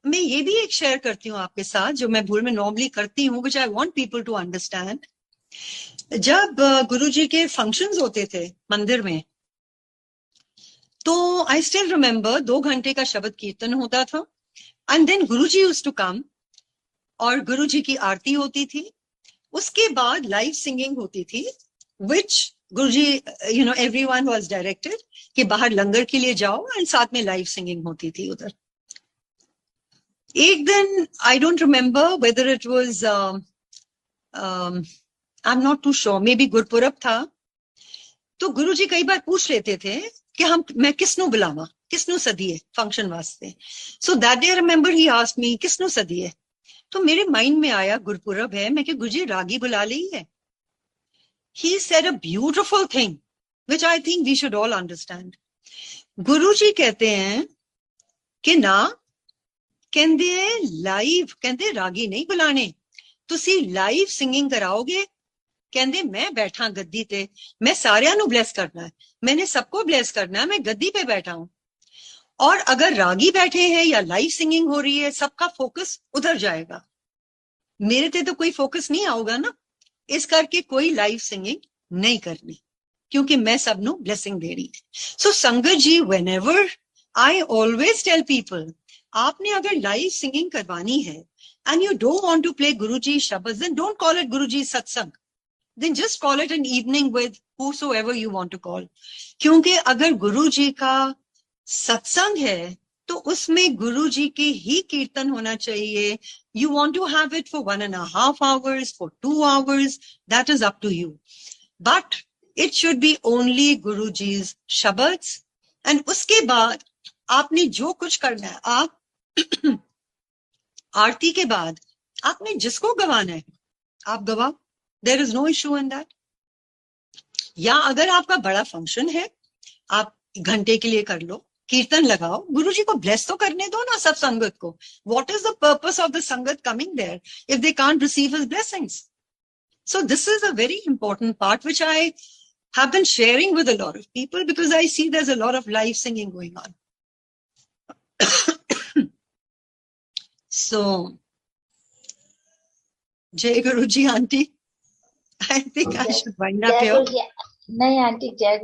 मैं ये भी एक शेयर करती हूँ आपके साथ, जो मैं भूल में नॉर्मली करती हूँ, which I want people to understand. जब गुरुजी के फंक्शंस होते थे मंदिर में, तो आई स्टिल रिमेम्बर 2 घंटे का शब्द कीर्तन होता था, and then Guruji used to come, और गुरुजी की आरती होती थी। उसके बाद लाइव सिंगिंग होती थी, विच गुरुजी, एवरीवन वाज डायरेक्टेड कि बाहर लंगर के लिए जाओ, एंड साथ में लाइव सिंगिंग होती थी उधर। एक दिन I don't remember whether it was, I am not too sure, maybe Gurpurab था। तो गुरुजी कई बार पूछ लेते थे कि मैं किसनू बुलावा, किसनू सदिए फंक्शन वास्ते। So that day I remember he asked me किसनू सदिए। तो मेरे माइंड में आया गुरपुरब है, मैं कि गुरुजी रागी बुला ली है। He said a beautiful thing which I think we should all understand. गुरुजी कहते हैं कि ना, कहते लाइव, कहते रागी नहीं बुलाने, तुसी लाइव सिंगिंग कराओगे। कहते मैं बैठा गद्दी ते, मैं सारियां नु ब्लेस करना है, मैंने सबको ब्लेस करना है, मैं गद्दी पे बैठा हूं। और अगर रागी बैठे हैं या लाइव सिंगिंग हो रही है, सबका फोकस उधर जाएगा, मेरे ते तो कोई फोकस नहीं आऊगा ना। इस करके कोई लाइव सिंगिंग नहीं करनी, क्योंकि मैं सबनों ब्लेसिंग दे रही थी। So Sangat ji, whenever I always tell people, आपने अगर लाइव सिंगिंग करवानी है and you don't want to play Guruji shabad, then don't call it Guruji satsang, then just call it an evening with whosoever you want to call। क्योंकि अगर गुरुजी का सत्संग है तो उसमें गुरुजी के ही कीर्तन होना चाहिए। You want to have it for 1.5 hours, for 2 hours, that is up to you. But it should be only Guruji's shabads, and उसके बाद आपने जो कुछ करना है, आप आरती के बाद आपने जिसको गवाना है आप गवाओ, there is no issue in that। या अगर आपका बड़ा फंक्शन है, आप घंटे के लिए कर लो, कीर्तन लगाओ, गुरुजी को ब्लेस तो करने दो ना सब संगत को। What is the purpose of the संगत coming there if they can't receive his blessings? So this is a very important part which I have been sharing with a lot of people, because I see there's a lot of live singing going on. So, Jai Guruji auntie, I think I should wind up here. नहीं aunty, जय